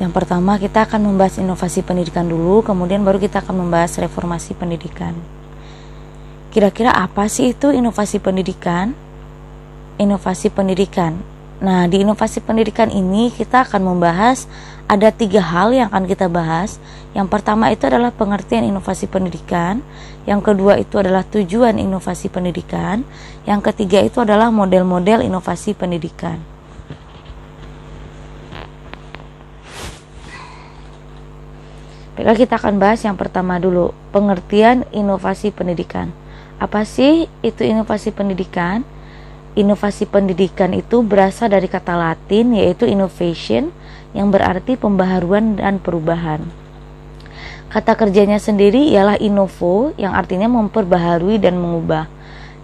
Yang pertama kita akan membahas inovasi pendidikan dulu, kemudian baru kita akan membahas reformasi pendidikan. Kira-kira apa sih itu inovasi pendidikan? Inovasi pendidikan. Nah, di inovasi pendidikan ini kita akan membahas ada 3 hal yang akan kita bahas. Yang pertama itu adalah pengertian inovasi pendidikan. Yang kedua itu adalah tujuan inovasi pendidikan. Yang ketiga itu adalah model-model inovasi pendidikan. Baiklah, kita akan bahas yang pertama dulu, pengertian inovasi pendidikan. Apa sih itu inovasi pendidikan? Inovasi pendidikan itu berasal dari kata Latin yaitu innovation, yang berarti pembaharuan dan perubahan. Kata kerjanya sendiri ialah innovo, yang artinya memperbaharui dan mengubah.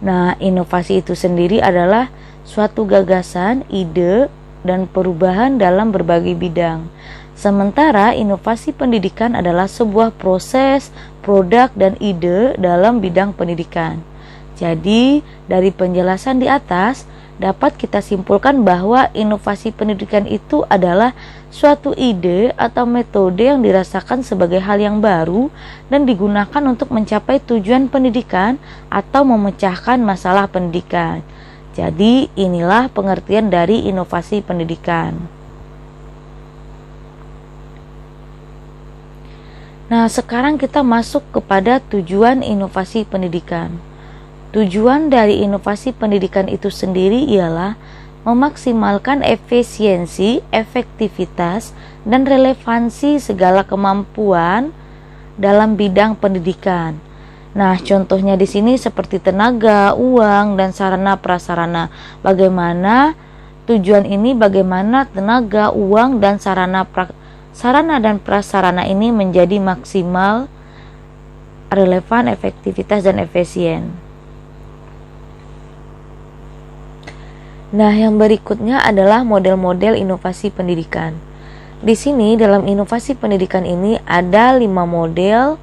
Nah, inovasi itu sendiri adalah suatu gagasan, ide, dan perubahan dalam berbagai bidang. Sementara inovasi pendidikan adalah sebuah proses, produk, dan ide dalam bidang pendidikan. Jadi, dari penjelasan di atas, dapat kita simpulkan bahwa inovasi pendidikan itu adalah suatu ide atau metode yang dirasakan sebagai hal yang baru dan digunakan untuk mencapai tujuan pendidikan atau memecahkan masalah pendidikan. Jadi, inilah pengertian dari inovasi pendidikan. Nah, sekarang kita masuk kepada tujuan inovasi pendidikan. Tujuan dari inovasi pendidikan itu sendiri ialah memaksimalkan efisiensi, efektivitas, dan relevansi segala kemampuan dalam bidang pendidikan. Nah, contohnya di sini seperti tenaga, uang, dan sarana prasarana. Bagaimana tujuan ini, bagaimana tenaga, uang, dan sarana dan prasarana ini menjadi maksimal, relevan, efektivitas, dan efisien. Nah, yang berikutnya adalah model-model inovasi pendidikan. Di sini dalam inovasi pendidikan ini ada 5 model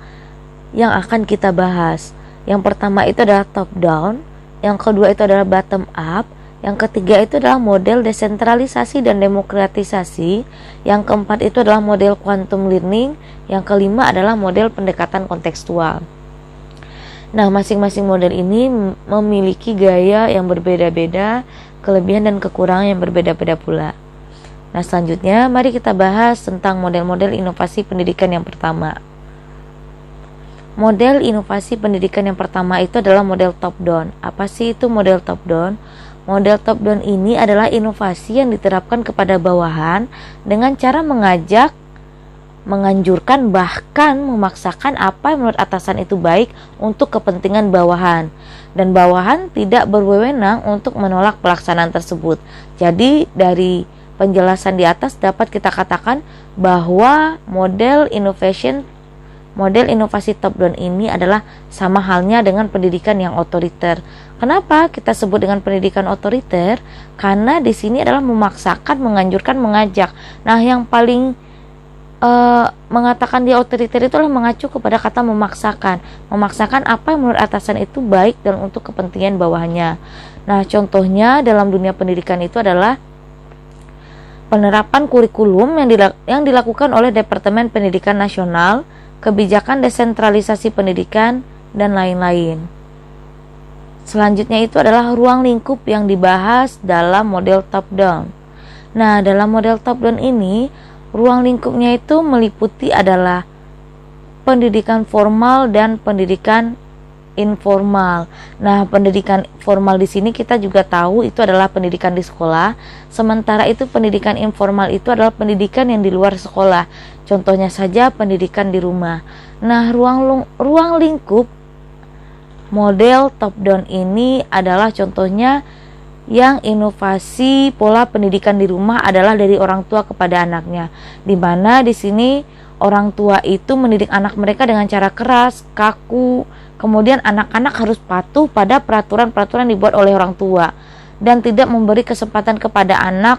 yang akan kita bahas. Yang pertama itu adalah top down, yang kedua itu adalah bottom up, yang ketiga itu adalah model desentralisasi dan demokratisasi, yang keempat itu adalah model quantum learning, yang kelima adalah model pendekatan kontekstual. Nah, masing-masing model ini memiliki gaya yang berbeda-beda, kelebihan dan kekurangan yang berbeda-beda pula. Nah, selanjutnya mari kita bahas tentang model-model inovasi pendidikan yang pertama. Model inovasi pendidikan yang pertama itu adalah model top down. Apa sih itu model top down? Model top down ini adalah inovasi yang diterapkan kepada bawahan dengan cara mengajak, menganjurkan, bahkan memaksakan apa yang menurut atasan itu baik untuk kepentingan bawahan, dan bawahan tidak berwenang untuk menolak pelaksanaan tersebut. Jadi dari penjelasan di atas dapat kita katakan bahwa model inovasi top down ini adalah sama halnya dengan pendidikan yang otoriter. Kenapa kita sebut dengan pendidikan otoriter? Karena di sini adalah memaksakan, menganjurkan, mengajak. Nah, yang paling mengatakan dia otoriter itu adalah mengacu kepada kata memaksakan. Memaksakan apa yang menurut atasan itu baik dan untuk kepentingan bawahannya. Nah, contohnya dalam dunia pendidikan itu adalah penerapan kurikulum yang dilakukan oleh Departemen Pendidikan Nasional, kebijakan desentralisasi pendidikan, dan lain-lain. Selanjutnya itu adalah ruang lingkup yang dibahas dalam model top down. Nah, dalam model top down ini, ruang lingkupnya itu meliputi adalah pendidikan formal dan pendidikan informal. Nah, pendidikan formal di sini kita juga tahu itu adalah pendidikan di sekolah, sementara itu pendidikan informal itu adalah pendidikan yang di luar sekolah. Contohnya saja pendidikan di rumah. Nah, ruang lingkup model top down ini adalah contohnya yang inovasi pola pendidikan di rumah adalah dari orang tua kepada anaknya, di mana di sini orang tua itu mendidik anak mereka dengan cara keras, kaku, kemudian anak-anak harus patuh pada peraturan-peraturan dibuat oleh orang tua dan tidak memberi kesempatan kepada anak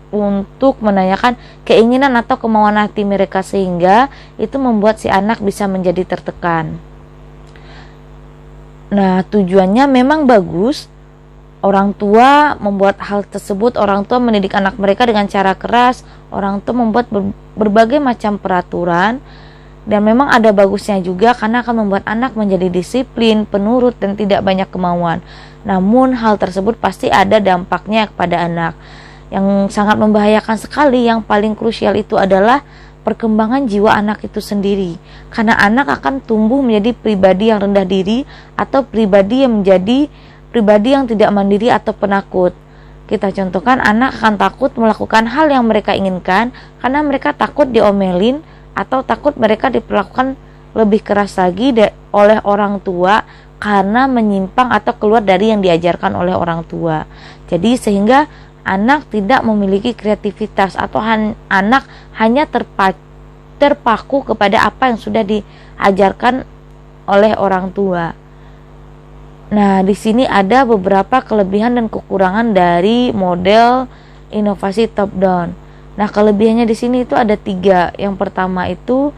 untuk menanyakan keinginan atau kemauan hati mereka, sehingga itu membuat si anak bisa menjadi tertekan. Nah, tujuannya memang bagus. Orang tua membuat hal tersebut, orang tua mendidik anak mereka dengan cara keras, orang tua membuat berbagai macam peraturan, dan memang ada bagusnya juga karena akan membuat anak menjadi disiplin, penurut, dan tidak banyak kemauan. Namun hal tersebut pasti ada dampaknya kepada anak. Yang sangat membahayakan sekali, yang paling krusial itu adalah perkembangan jiwa anak itu sendiri. Karena anak akan tumbuh menjadi pribadi yang rendah diri atau pribadi yang tidak mandiri atau penakut. Kita contohkan, anak akan takut melakukan hal yang mereka inginkan karena mereka takut diomelin atau takut mereka diperlakukan lebih keras lagi oleh orang tua karena menyimpang atau keluar dari yang diajarkan oleh orang tua. Jadi sehingga anak tidak memiliki kreativitas atau anak hanya terpaku kepada apa yang sudah diajarkan oleh orang tua. Nah, di sini ada beberapa kelebihan dan kekurangan dari model inovasi top down. Nah, kelebihannya di sini itu ada 3. Yang pertama itu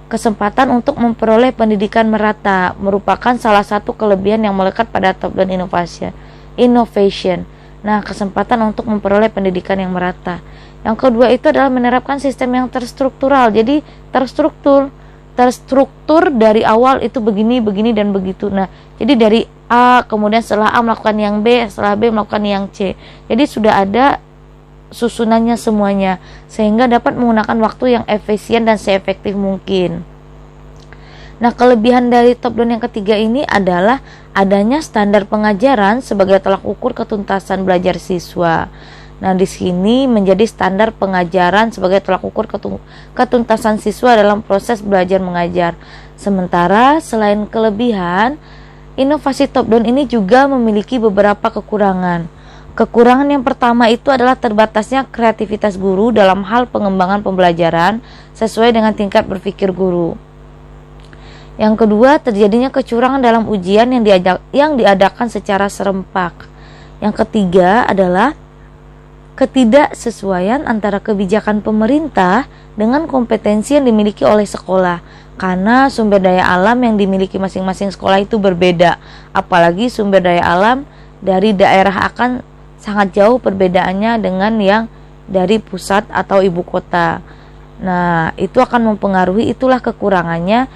kesempatan untuk memperoleh pendidikan merata, merupakan salah satu kelebihan yang melekat pada top down innovation. Nah, kesempatan untuk memperoleh pendidikan yang merata. Yang kedua itu adalah menerapkan sistem yang terstruktural. Jadi terstruktur dari awal itu begini dan begitu. Nah, jadi dari A, kemudian setelah A melakukan yang B, setelah B melakukan yang C. Jadi sudah ada susunannya semuanya, sehingga dapat menggunakan waktu yang efisien dan seefektif mungkin. Nah, kelebihan dari top down yang ketiga ini adalah adanya standar pengajaran sebagai tolak ukur ketuntasan belajar siswa. Nah, di sini menjadi standar pengajaran sebagai tolak ukur ketuntasan siswa dalam proses belajar mengajar. Sementara selain kelebihan, inovasi top down ini juga memiliki beberapa kekurangan. Kekurangan yang pertama itu adalah terbatasnya kreativitas guru dalam hal pengembangan pembelajaran sesuai dengan tingkat berpikir guru. Yang kedua, terjadinya kecurangan dalam ujian yang diadakan secara serempak. Yang ketiga adalah ketidaksesuaian antara kebijakan pemerintah dengan kompetensi yang dimiliki oleh sekolah, karena sumber daya alam yang dimiliki masing-masing sekolah itu berbeda, apalagi sumber daya alam dari daerah akan sangat jauh perbedaannya dengan yang dari pusat atau ibu kota. Nah, itu akan mempengaruhi, itulah kekurangannya,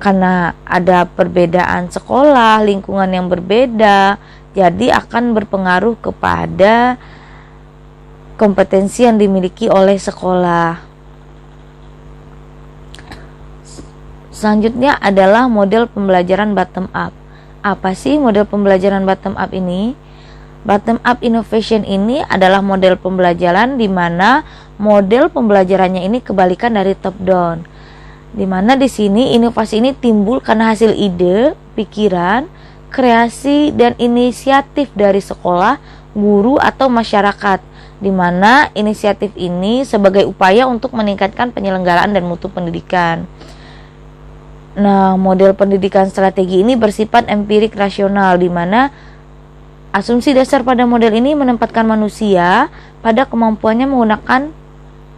karena ada perbedaan sekolah, lingkungan yang berbeda, jadi akan berpengaruh kepada kompetensi yang dimiliki oleh sekolah. Selanjutnya adalah model pembelajaran bottom up. Apa sih model pembelajaran bottom up ini? Bottom up innovation ini adalah model pembelajaran di mana model pembelajarannya ini kebalikan dari top down. Di mana di sini inovasi ini timbul karena hasil ide, pikiran, kreasi dan inisiatif dari sekolah, guru atau masyarakat. Di mana inisiatif ini sebagai upaya untuk meningkatkan penyelenggaraan dan mutu pendidikan. Nah, model pendidikan strategi ini bersifat empirik rasional, di mana asumsi dasar pada model ini menempatkan manusia pada kemampuannya menggunakan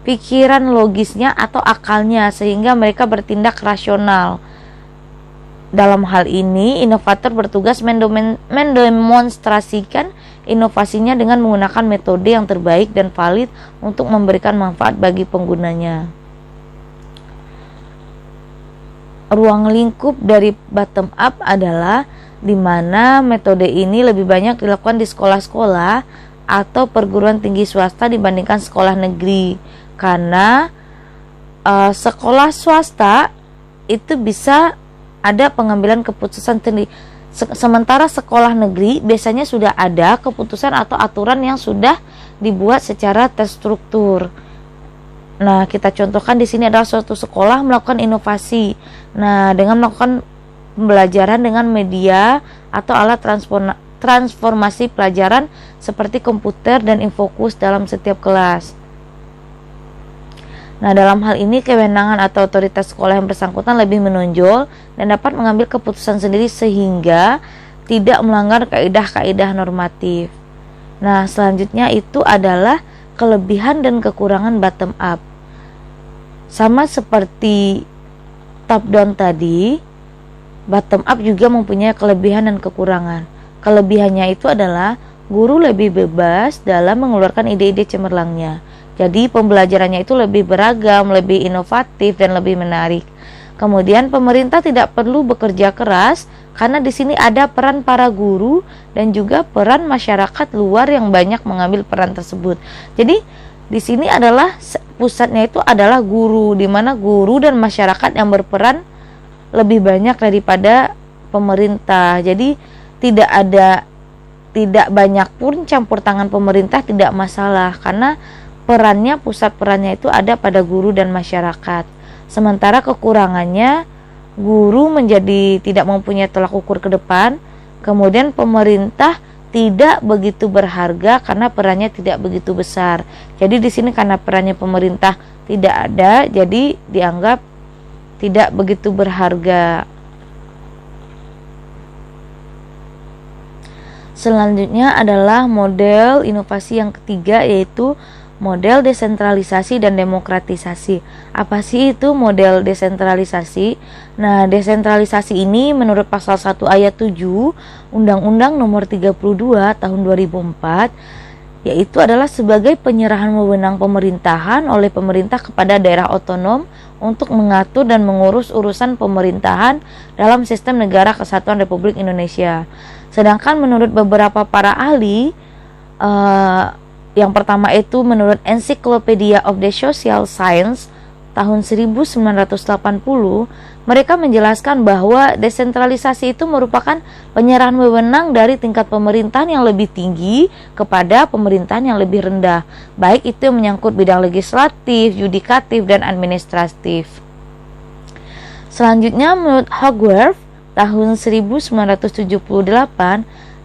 pikiran logisnya atau akalnya sehingga mereka bertindak rasional. Dalam hal ini, inovator bertugas mendemonstrasikan inovasinya dengan menggunakan metode yang terbaik dan valid untuk memberikan manfaat bagi penggunanya. Ruang lingkup dari bottom up adalah di mana metode ini lebih banyak dilakukan di sekolah-sekolah atau perguruan tinggi swasta dibandingkan sekolah negeri, karena sekolah swasta itu bisa ada pengambilan keputusan sendiri, sementara sekolah negeri biasanya sudah ada keputusan atau aturan yang sudah dibuat secara terstruktur. Nah, kita contohkan di sini adalah suatu sekolah melakukan inovasi. Nah, dengan melakukan pembelajaran dengan media atau alat transformasi pelajaran seperti komputer dan infokus dalam setiap kelas. Nah, dalam hal ini kewenangan atau otoritas sekolah yang bersangkutan lebih menonjol dan dapat mengambil keputusan sendiri sehingga tidak melanggar kaidah-kaidah normatif. Nah, selanjutnya itu adalah kelebihan dan kekurangan bottom up. Sama seperti top down tadi, bottom up juga mempunyai kelebihan dan kekurangan. Kelebihannya itu adalah guru lebih bebas dalam mengeluarkan ide-ide cemerlangnya. Jadi pembelajarannya itu lebih beragam, lebih inovatif, dan lebih menarik. Kemudian pemerintah tidak perlu bekerja keras karena di sini ada peran para guru dan juga peran masyarakat luar yang banyak mengambil peran tersebut. Jadi di sini adalah pusatnya itu adalah guru, di mana guru dan masyarakat yang berperan lebih banyak daripada pemerintah. Jadi tidak banyak pun campur tangan pemerintah tidak masalah, karena pusat perannya itu ada pada guru dan masyarakat. Sementara kekurangannya, guru menjadi tidak mempunyai tolak ukur ke depan, kemudian pemerintah tidak begitu berharga karena perannya tidak begitu besar. Jadi di sini karena perannya pemerintah tidak ada, jadi dianggap tidak begitu berharga. Selanjutnya adalah model inovasi yang ketiga, yaitu model desentralisasi dan demokratisasi. Apa sih itu model desentralisasi? Nah, desentralisasi ini menurut pasal 1 ayat 7 Undang-Undang Nomor 32 Tahun 2004, yaitu adalah sebagai penyerahan wewenang pemerintahan oleh pemerintah kepada daerah otonom untuk mengatur dan mengurus urusan pemerintahan dalam sistem negara kesatuan Republik Indonesia. Sedangkan menurut beberapa para ahli, yang pertama itu menurut Encyclopedia of the Social Science tahun 1980, mereka menjelaskan bahwa desentralisasi itu merupakan penyerahan wewenang dari tingkat pemerintahan yang lebih tinggi kepada pemerintahan yang lebih rendah, baik itu yang menyangkut bidang legislatif, yudikatif, dan administratif. Selanjutnya menurut Hogarth tahun 1978,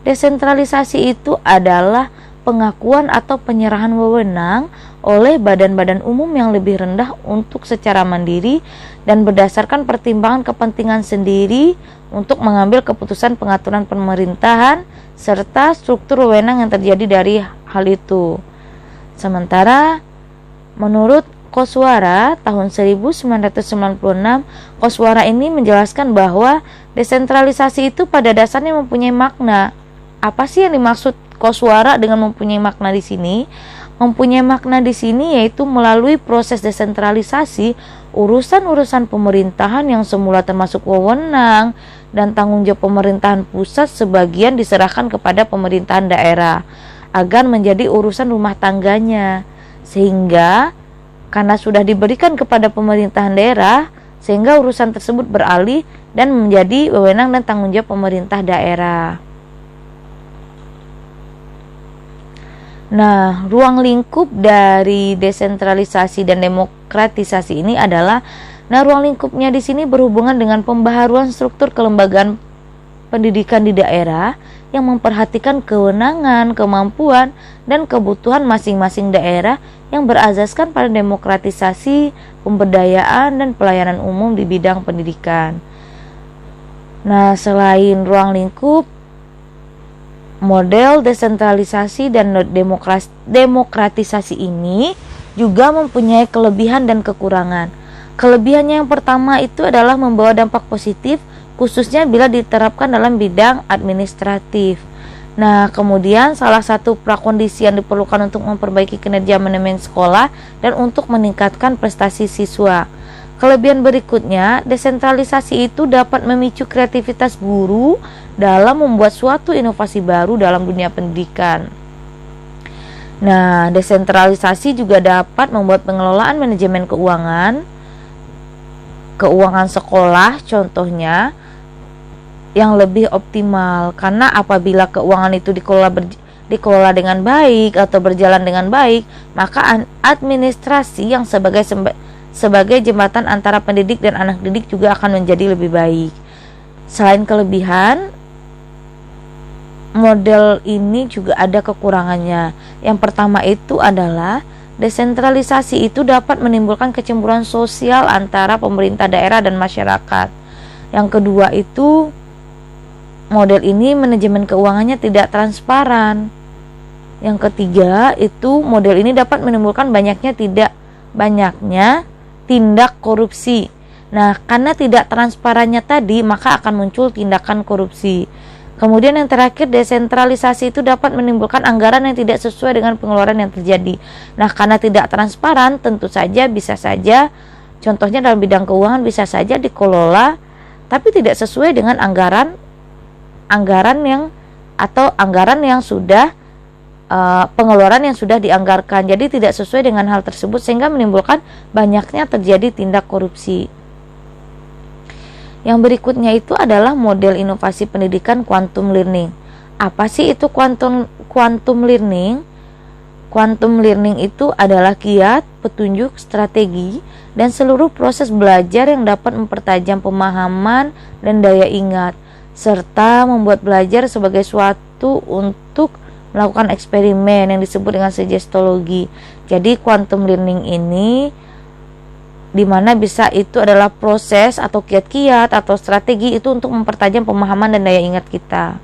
desentralisasi itu adalah pengakuan atau penyerahan wewenang oleh badan-badan umum yang lebih rendah untuk secara mandiri dan berdasarkan pertimbangan kepentingan sendiri untuk mengambil keputusan pengaturan pemerintahan serta struktur wewenang yang terjadi dari hal itu. Sementara menurut Koswara tahun 1996, Koswara ini menjelaskan bahwa desentralisasi itu pada dasarnya mempunyai makna. Apa sih yang dimaksud Koswara dengan mempunyai makna di sini? Mempunyai makna di sini yaitu melalui proses desentralisasi, urusan-urusan pemerintahan yang semula termasuk wewenang dan tanggung jawab pemerintahan pusat sebagian diserahkan kepada pemerintahan daerah agar menjadi urusan rumah tangganya, sehingga karena sudah diberikan kepada pemerintahan daerah, sehingga urusan tersebut beralih dan menjadi wewenang dan tanggung jawab pemerintah daerah. Nah, ruang lingkup dari desentralisasi dan demokratisasi ini adalah, ruang lingkupnya di sini berhubungan dengan pembaharuan struktur kelembagaan pendidikan di daerah yang memperhatikan kewenangan, kemampuan, dan kebutuhan masing-masing daerah yang berasaskan pada demokratisasi, pemberdayaan, dan pelayanan umum di bidang pendidikan. Nah, selain ruang lingkup, model desentralisasi dan demokratisasi ini juga mempunyai kelebihan dan kekurangan. Kelebihannya yang pertama itu adalah membawa dampak positif, khususnya bila diterapkan dalam bidang administratif. Nah, kemudian salah satu prakondisi yang diperlukan untuk memperbaiki kinerja manajemen sekolah dan untuk meningkatkan prestasi siswa. Kelebihan berikutnya, desentralisasi itu dapat memicu kreativitas guru dalam membuat suatu inovasi baru dalam dunia pendidikan. Nah, desentralisasi juga dapat membuat pengelolaan manajemen keuangan sekolah contohnya yang lebih optimal, karena apabila keuangan itu dikelola dengan baik atau berjalan dengan baik, maka administrasi yang sebagai jembatan antara pendidik dan anak didik juga akan menjadi lebih baik. Selain kelebihan, model ini juga ada kekurangannya. Yang pertama itu adalah desentralisasi itu dapat menimbulkan kecemburuan sosial antara pemerintah daerah dan masyarakat. Yang kedua itu, model ini manajemen keuangannya tidak transparan. Yang ketiga itu, model ini dapat menimbulkan banyaknya tindak korupsi. Nah, karena tidak transparannya tadi, maka akan muncul tindakan korupsi. Kemudian yang terakhir, desentralisasi itu dapat menimbulkan anggaran yang tidak sesuai dengan pengeluaran yang terjadi. Nah, karena tidak transparan, tentu saja bisa saja, contohnya dalam bidang keuangan bisa saja dikelola tapi tidak sesuai dengan anggaran yang sudah pengeluaran yang sudah dianggarkan. Jadi tidak sesuai dengan hal tersebut sehingga menimbulkan banyaknya terjadi tindak korupsi. Yang berikutnya itu adalah model inovasi pendidikan quantum learning. Apa sih itu quantum learning? Quantum learning itu adalah kiat, petunjuk, strategi, dan seluruh proses belajar yang dapat mempertajam pemahaman dan daya ingat, serta membuat belajar sebagai suatu untuk melakukan eksperimen yang disebut dengan suggestologi. Jadi quantum learning ini dimana bisa itu adalah proses atau kiat-kiat atau strategi itu untuk mempertajam pemahaman dan daya ingat kita.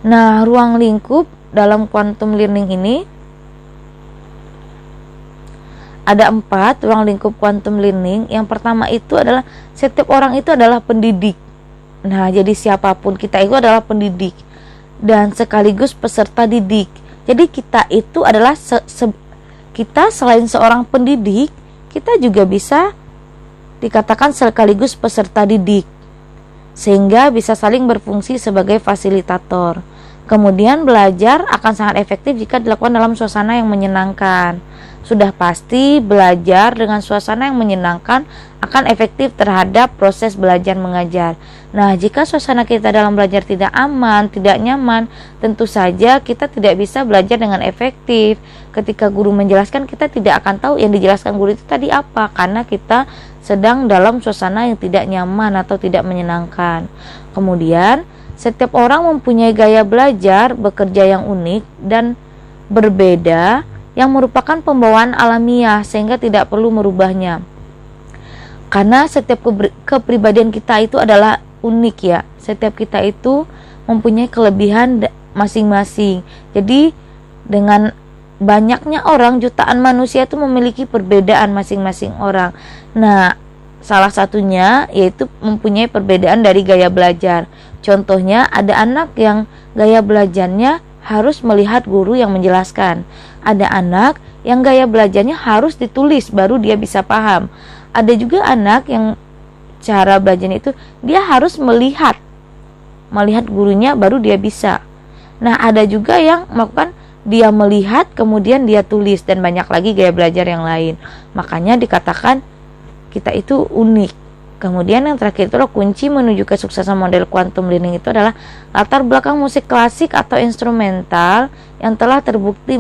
Nah, ruang lingkup dalam quantum learning ini ada 4 ruang lingkup quantum learning. Yang pertama itu adalah setiap orang itu adalah pendidik. Nah, jadi siapapun kita itu adalah pendidik dan sekaligus peserta didik. Jadi kita itu adalah kita selain seorang pendidik, kita juga bisa dikatakan sekaligus peserta didik, sehingga bisa saling berfungsi sebagai fasilitator. Kemudian belajar akan sangat efektif jika dilakukan dalam suasana yang menyenangkan. Sudah pasti belajar dengan suasana yang menyenangkan akan efektif terhadap proses belajar mengajar. Nah, jika suasana kita dalam belajar tidak aman, tidak nyaman, tentu saja kita tidak bisa belajar dengan efektif. Ketika guru menjelaskan, kita tidak akan tahu yang dijelaskan guru itu tadi apa, karena kita sedang dalam suasana yang tidak nyaman atau tidak menyenangkan. Kemudian, setiap orang mempunyai gaya belajar bekerja yang unik dan berbeda, yang merupakan pembawaan alamiah sehingga tidak perlu merubahnya. Karena setiap kepribadian kita itu adalah unik ya. Setiap kita itu mempunyai kelebihan masing-masing. Jadi dengan banyaknya orang, jutaan manusia itu memiliki perbedaan masing-masing orang. Nah, salah satunya yaitu mempunyai perbedaan dari gaya belajar. Contohnya ada anak yang gaya belajarnya harus melihat guru yang menjelaskan. Ada anak yang gaya belajarnya harus ditulis baru dia bisa paham. Ada juga anak yang cara belajarnya itu dia harus melihat gurunya baru dia bisa. Nah, ada juga yang melakukan dia melihat kemudian dia tulis, dan banyak lagi gaya belajar yang lain. Makanya dikatakan kita itu unik. Kemudian yang terakhir itu adalah kunci menuju kesuksesan model quantum learning itu adalah latar belakang musik klasik atau instrumental yang telah terbukti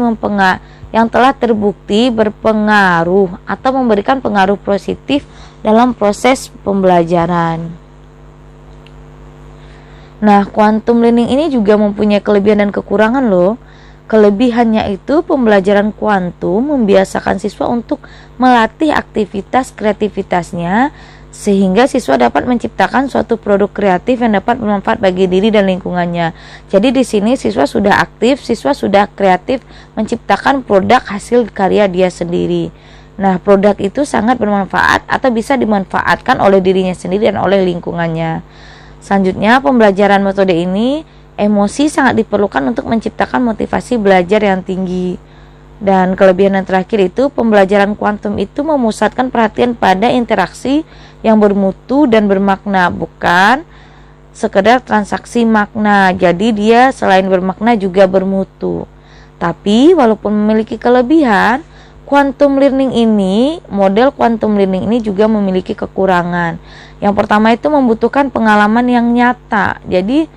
berpengaruh atau memberikan pengaruh positif dalam proses pembelajaran. Nah, quantum learning ini juga mempunyai kelebihan dan kekurangan loh. Kelebihannya itu pembelajaran kuantum membiasakan siswa untuk melatih aktivitas kreativitasnya sehingga siswa dapat menciptakan suatu produk kreatif yang dapat bermanfaat bagi diri dan lingkungannya. Jadi di sini siswa sudah aktif, siswa sudah kreatif menciptakan produk hasil karya dia sendiri. Nah, produk itu sangat bermanfaat atau bisa dimanfaatkan oleh dirinya sendiri dan oleh lingkungannya. Selanjutnya, pembelajaran metode ini emosi sangat diperlukan untuk menciptakan motivasi belajar yang tinggi. Dan kelebihan yang terakhir itu pembelajaran kuantum itu memusatkan perhatian pada interaksi yang bermutu dan bermakna, bukan sekedar transaksi makna. Jadi dia selain bermakna juga bermutu. Tapi walaupun memiliki kelebihan, model quantum learning ini juga memiliki kekurangan. Yang pertama itu membutuhkan pengalaman yang nyata. Jadi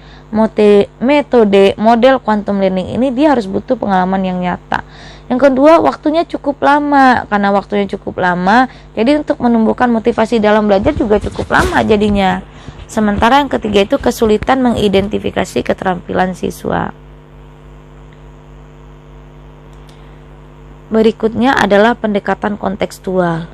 model quantum learning ini dia harus butuh pengalaman yang nyata. Yang kedua, waktunya cukup lama. Karena waktunya cukup lama, jadi untuk menumbuhkan motivasi dalam belajar juga cukup lama jadinya. Sementara yang ketiga itu kesulitan mengidentifikasi keterampilan siswa. Berikutnya adalah pendekatan kontekstual.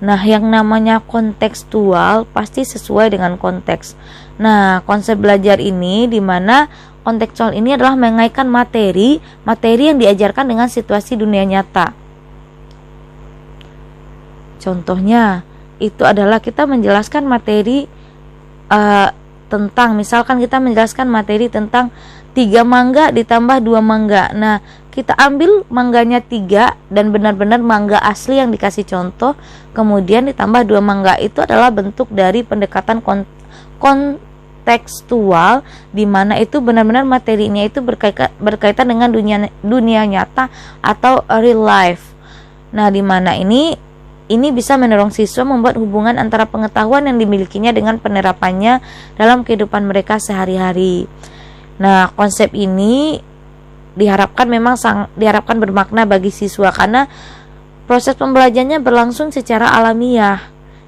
Nah, yang namanya kontekstual pasti sesuai dengan konteks. Nah, konsep belajar ini di mana kontekstual ini adalah mengaitkan materi yang diajarkan dengan situasi dunia nyata. Contohnya, itu adalah kita menjelaskan materi tentang, misalkan kita menjelaskan materi tentang 3 mangga ditambah 2 mangga. Nah, kita ambil mangganya 3 dan benar-benar mangga asli yang dikasih contoh, kemudian ditambah 2 mangga. Itu adalah bentuk dari pendekatan kontekstual, di mana itu benar-benar materinya itu berkaitan dengan dunia nyata atau real life. Nah, di mana ini bisa mendorong siswa membuat hubungan antara pengetahuan yang dimilikinya dengan penerapannya dalam kehidupan mereka sehari-hari. Nah, konsep ini diharapkan bermakna bagi siswa karena proses pembelajarannya berlangsung secara alamiah,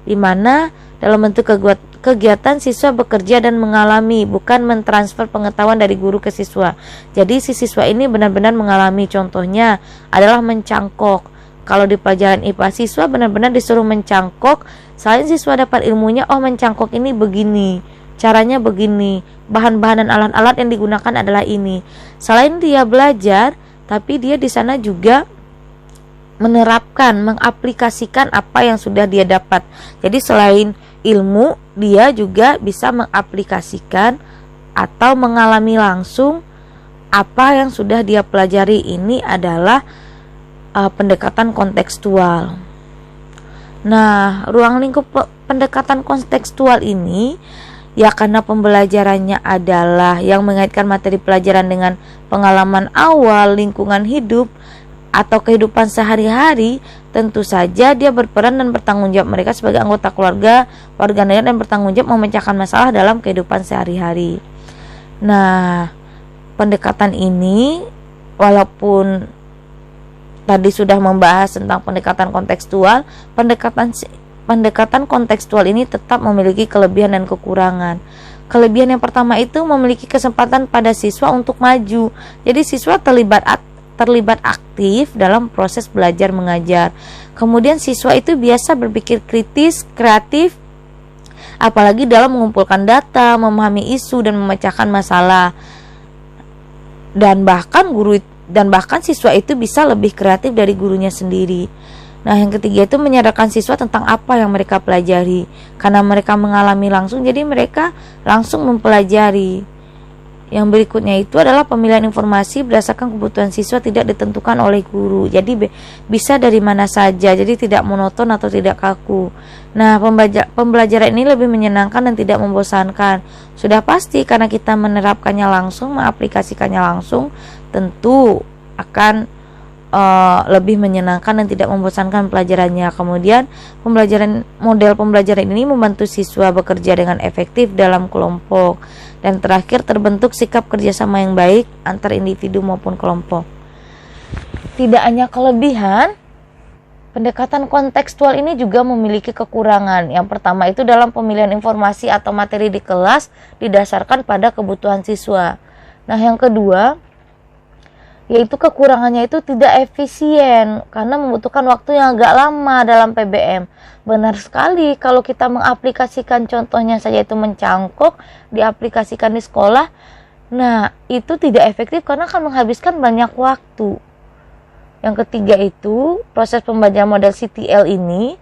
di mana dalam bentuk kegiatan siswa bekerja dan mengalami, bukan mentransfer pengetahuan dari guru ke siswa. Jadi si siswa ini benar-benar mengalami. Contohnya adalah mencangkok. Kalau di pelajaran IPA, siswa benar-benar disuruh mencangkok. Selain siswa dapat ilmunya, mencangkok ini begini, caranya begini, bahan-bahan dan alat-alat yang digunakan adalah ini. Selain dia belajar, tapi dia di sana juga menerapkan, mengaplikasikan apa yang sudah dia dapat. Jadi selain ilmu, dia juga bisa mengaplikasikan atau mengalami langsung apa yang sudah dia pelajari. Ini adalah pendekatan kontekstual. Nah, ruang lingkup pendekatan kontekstual ini ya karena pembelajarannya adalah yang mengaitkan materi pelajaran dengan pengalaman awal, lingkungan hidup atau kehidupan sehari-hari, tentu saja dia berperan dan bertanggung jawab mereka sebagai anggota keluarga, warga negara, dan bertanggung jawab memecahkan masalah dalam kehidupan sehari-hari. Nah, pendekatan ini walaupun tadi sudah membahas tentang pendekatan kontekstual, pendekatan kontekstual ini tetap memiliki kelebihan dan kekurangan. Kelebihan yang pertama itu memiliki kesempatan pada siswa untuk maju. Jadi siswa terlibat aktif dalam proses belajar mengajar. Kemudian siswa itu biasa berpikir kritis, kreatif, apalagi dalam mengumpulkan data, memahami isu dan memecahkan masalah. Dan bahkan siswa itu bisa lebih kreatif dari gurunya sendiri. Nah, yang ketiga itu menyadarkan siswa tentang apa yang mereka pelajari. Karena mereka mengalami langsung, jadi mereka langsung mempelajari. Yang berikutnya itu adalah pemilihan informasi berdasarkan kebutuhan siswa tidak ditentukan oleh guru. Jadi bisa dari mana saja, jadi tidak monoton atau tidak kaku. Nah, pembelajaran ini lebih menyenangkan dan tidak membosankan. Sudah pasti karena kita menerapkannya langsung, mengaplikasikannya langsung, tentu akan lebih menyenangkan dan tidak membosankan pelajarannya. Kemudian model pembelajaran ini membantu siswa bekerja dengan efektif dalam kelompok. Dan terakhir, terbentuk sikap kerjasama yang baik antar individu maupun kelompok. Tidak hanya kelebihan, pendekatan kontekstual ini juga memiliki kekurangan. Yang pertama itu dalam pemilihan informasi atau materi di kelas didasarkan pada kebutuhan siswa. Nah, yang kedua yaitu kekurangannya itu tidak efisien karena membutuhkan waktu yang agak lama dalam PBM. Benar sekali, kalau kita mengaplikasikan contohnya saja itu mencangkok, diaplikasikan di sekolah, nah itu tidak efektif karena akan menghabiskan banyak waktu. Yang ketiga itu proses pembelajaran model CTL ini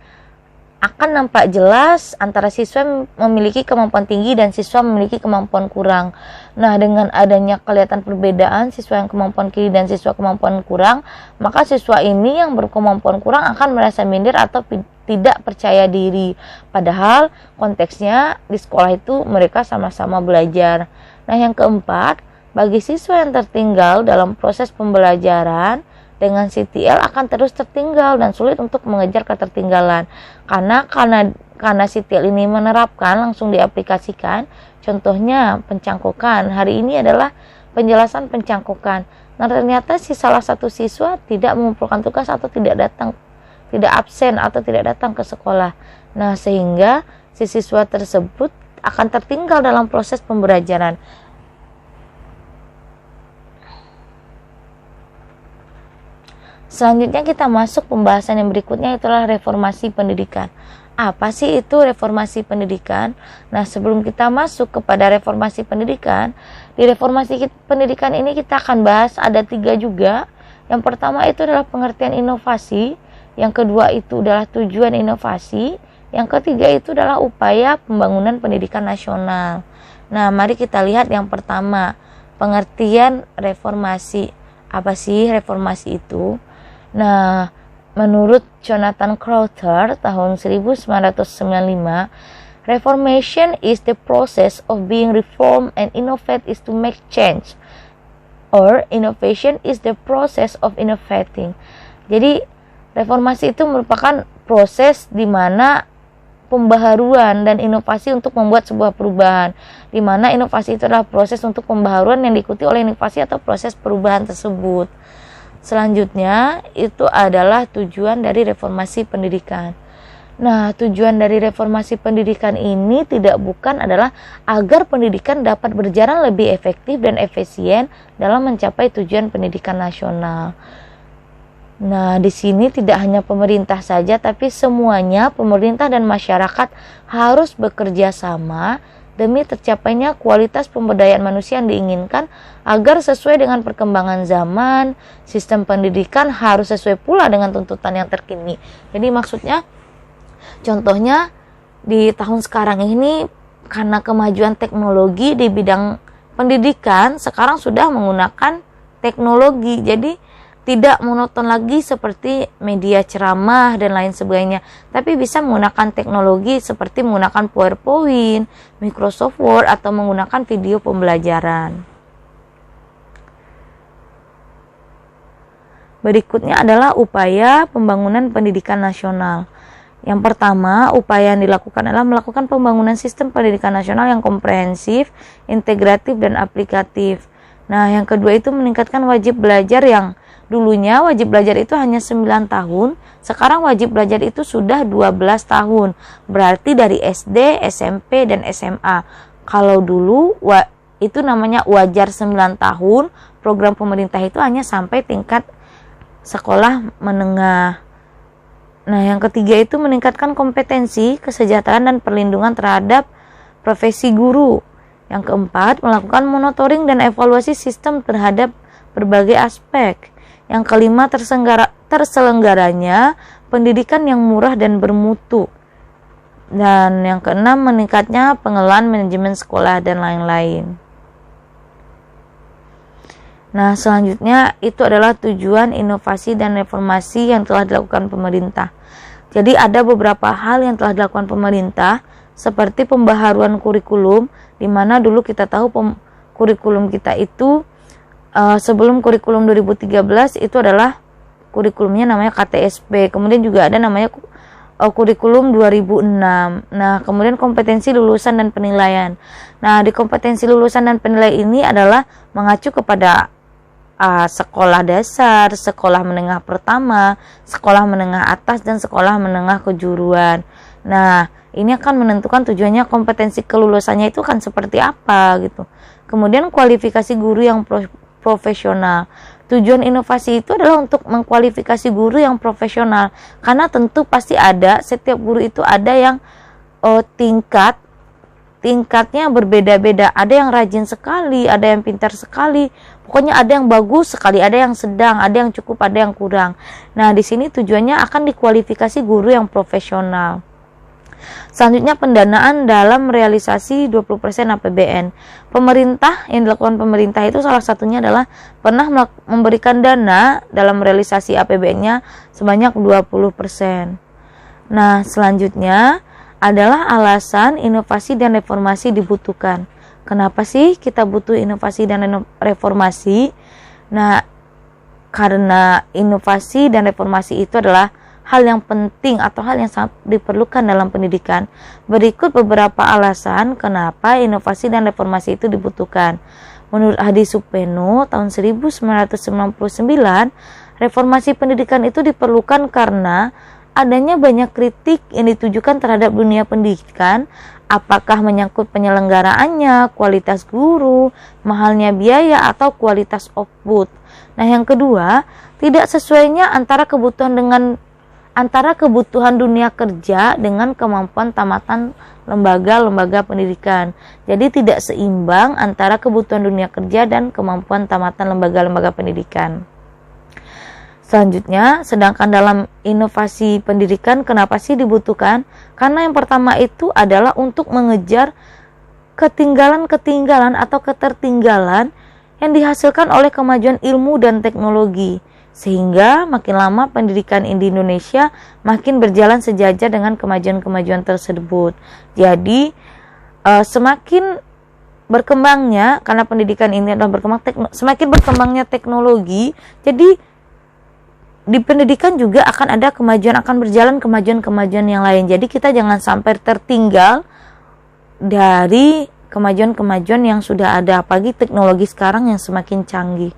akan nampak jelas antara siswa memiliki kemampuan tinggi dan siswa memiliki kemampuan kurang. Nah, dengan adanya kelihatan perbedaan siswa yang kemampuan tinggi dan siswa kemampuan kurang, maka siswa ini yang berkemampuan kurang akan merasa minder atau tidak percaya diri. Padahal konteksnya di sekolah itu mereka sama-sama belajar. Nah, yang keempat, bagi siswa yang tertinggal dalam proses pembelajaran, dengan CTL akan terus tertinggal dan sulit untuk mengejar ketertinggalan. Karena CTL ini menerapkan langsung diaplikasikan. Contohnya pencangkokan. Hari ini adalah penjelasan pencangkokan. Nah, ternyata salah satu siswa tidak mengumpulkan tugas atau tidak absen atau tidak datang ke sekolah. Nah, sehingga si siswa tersebut akan tertinggal dalam proses pembelajaran. Selanjutnya kita masuk pembahasan yang berikutnya, itulah reformasi pendidikan. Apa sih itu reformasi pendidikan? Nah, sebelum kita masuk kepada reformasi pendidikan, di reformasi pendidikan ini kita akan bahas ada 3 juga. Yang pertama itu adalah pengertian inovasi, yang kedua itu adalah tujuan inovasi, yang ketiga itu adalah upaya pembangunan pendidikan nasional. Nah, mari kita lihat yang pertama, pengertian reformasi. Apa sih reformasi itu? Nah, menurut Jonathan Crowther tahun 1995, reformation is the process of being reformed and innovate is to make change. Or innovation is the process of innovating. Jadi, reformasi itu merupakan proses di mana pembaharuan dan inovasi untuk membuat sebuah perubahan, di mana inovasi itu adalah proses untuk pembaharuan yang diikuti oleh inovasi atau proses perubahan tersebut. Selanjutnya itu adalah tujuan dari reformasi pendidikan. Nah, tujuan dari reformasi pendidikan ini bukan adalah agar pendidikan dapat berjalan lebih efektif dan efisien dalam mencapai tujuan pendidikan nasional. Nah, di sini tidak hanya pemerintah saja, tapi semuanya, pemerintah dan masyarakat harus bekerja sama demi tercapainya kualitas pemberdayaan manusia yang diinginkan agar sesuai dengan perkembangan zaman. Sistem pendidikan harus sesuai pula dengan tuntutan yang terkini. Jadi maksudnya, contohnya di tahun sekarang ini karena kemajuan teknologi di bidang pendidikan sekarang sudah menggunakan teknologi. Jadi tidak monoton lagi seperti media ceramah dan lain sebagainya, tapi bisa menggunakan teknologi seperti menggunakan PowerPoint, Microsoft Word, atau menggunakan video pembelajaran. Berikutnya adalah upaya pembangunan pendidikan nasional. Yang pertama, upaya yang dilakukan adalah melakukan pembangunan sistem pendidikan nasional yang komprehensif, integratif, dan aplikatif. Nah, yang kedua itu meningkatkan wajib belajar yang dulunya wajib belajar itu hanya 9 tahun, sekarang wajib belajar itu sudah 12 tahun. Berarti dari SD, SMP, dan SMA. Kalau dulu itu namanya wajar 9 tahun, program pemerintah itu hanya sampai tingkat sekolah menengah. Nah, yang ketiga itu meningkatkan kompetensi, kesejahteraan, dan perlindungan terhadap profesi guru. Yang keempat, melakukan monitoring dan evaluasi sistem terhadap berbagai aspek. Yang kelima, terselenggaranya pendidikan yang murah dan bermutu. Dan yang keenam, meningkatnya pengelolaan manajemen sekolah dan lain-lain. Nah, selanjutnya itu adalah tujuan inovasi dan reformasi yang telah dilakukan pemerintah. Jadi ada beberapa hal yang telah dilakukan pemerintah, seperti pembaharuan kurikulum, di mana dulu kita tahu kurikulum kita itu sebelum kurikulum 2013 itu adalah kurikulumnya namanya KTSP. Kemudian juga ada namanya kurikulum 2006. Nah, kemudian kompetensi lulusan dan penilaian. Nah, di kompetensi lulusan dan penilaian ini adalah mengacu kepada sekolah dasar, sekolah menengah pertama, sekolah menengah atas, dan sekolah menengah kejuruan. Nah, ini akan menentukan tujuannya kompetensi kelulusannya itu kan seperti apa gitu. Kemudian kualifikasi guru yang profesional. Tujuan inovasi itu adalah untuk mengkualifikasi guru yang profesional, karena tentu pasti setiap guru itu ada yang tingkatnya berbeda-beda. Ada yang rajin sekali, ada yang pintar sekali, pokoknya ada yang bagus sekali, ada yang sedang, ada yang cukup, ada yang kurang. Nah, di sini tujuannya akan dikualifikasi guru yang profesional. Selanjutnya, pendanaan dalam realisasi 20% APBN. Pemerintah, yang dilakukan pemerintah itu salah satunya adalah pernah memberikan dana dalam realisasi APBN-nya sebanyak 20%. Nah, selanjutnya adalah alasan inovasi dan reformasi dibutuhkan. Kenapa sih kita butuh inovasi dan reformasi? Nah, karena inovasi dan reformasi itu adalah hal yang penting atau hal yang sangat diperlukan dalam pendidikan. Berikut beberapa alasan kenapa inovasi dan reformasi itu dibutuhkan. Menurut Hadi Supeno tahun 1999, reformasi pendidikan itu diperlukan karena adanya banyak kritik yang ditujukan terhadap dunia pendidikan, apakah menyangkut penyelenggaraannya, kualitas guru, mahalnya biaya, atau kualitas output. Nah, yang kedua, tidak sesuainya antara kebutuhan dunia kerja dengan kemampuan tamatan lembaga-lembaga pendidikan. Jadi tidak seimbang antara kebutuhan dunia kerja dan kemampuan tamatan lembaga-lembaga pendidikan. Selanjutnya, sedangkan dalam inovasi pendidikan kenapa sih dibutuhkan? Karena yang pertama itu adalah untuk mengejar ketinggalan atau ketertinggalan yang dihasilkan oleh kemajuan ilmu dan teknologi, sehingga makin lama pendidikan di Indonesia makin berjalan sejajar dengan kemajuan-kemajuan tersebut. Jadi semakin berkembangnya, karena pendidikan ini adalah berkembang, semakin berkembangnya teknologi, jadi di pendidikan juga akan ada kemajuan, akan berjalan kemajuan-kemajuan yang lain. Jadi kita jangan sampai tertinggal dari kemajuan-kemajuan yang sudah ada, apalagi teknologi sekarang yang semakin canggih.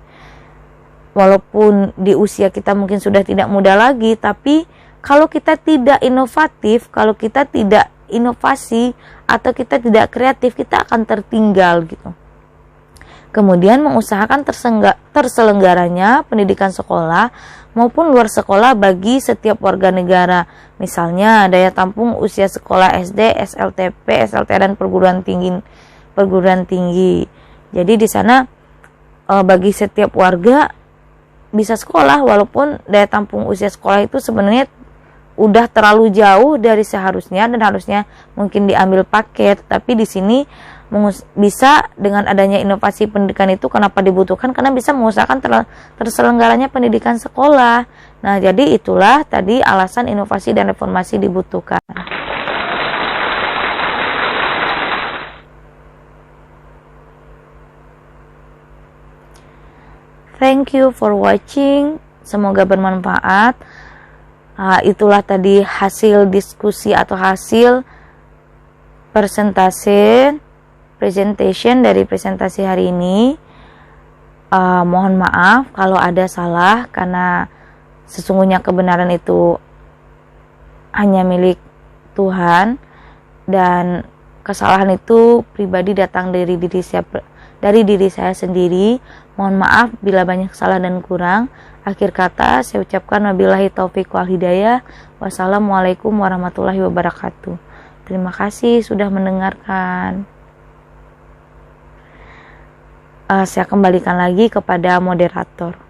Walaupun di usia kita mungkin sudah tidak muda lagi, tapi kalau kita tidak inovatif, kalau kita tidak inovasi atau kita tidak kreatif, kita akan tertinggal gitu. Kemudian mengusahakan terselenggaranya pendidikan sekolah maupun luar sekolah bagi setiap warga negara. Misalnya daya tampung usia sekolah SD, SLTP, SLT dan perguruan tinggi. Jadi di sana bagi setiap warga bisa sekolah, walaupun daya tampung usia sekolah itu sebenarnya udah terlalu jauh dari seharusnya dan harusnya mungkin diambil paket, tapi di sini bisa dengan adanya inovasi pendidikan itu. Kenapa dibutuhkan? Karena bisa mengusahakan terselenggaranya pendidikan sekolah. Nah, jadi itulah tadi alasan inovasi dan reformasi dibutuhkan. Thank you for watching. Semoga bermanfaat. Itulah tadi hasil diskusi atau hasil presentation dari presentasi hari ini. Mohon maaf kalau ada salah, karena sesungguhnya kebenaran itu hanya milik Tuhan dan kesalahan itu pribadi datang dari diri saya sendiri. Mohon maaf bila banyak salah dan kurang. Akhir kata saya ucapkan wabillahi taufiq wal hidayah. Wassalamualaikum warahmatullahi wabarakatuh. Terima kasih sudah mendengarkan. Saya kembalikan lagi kepada moderator.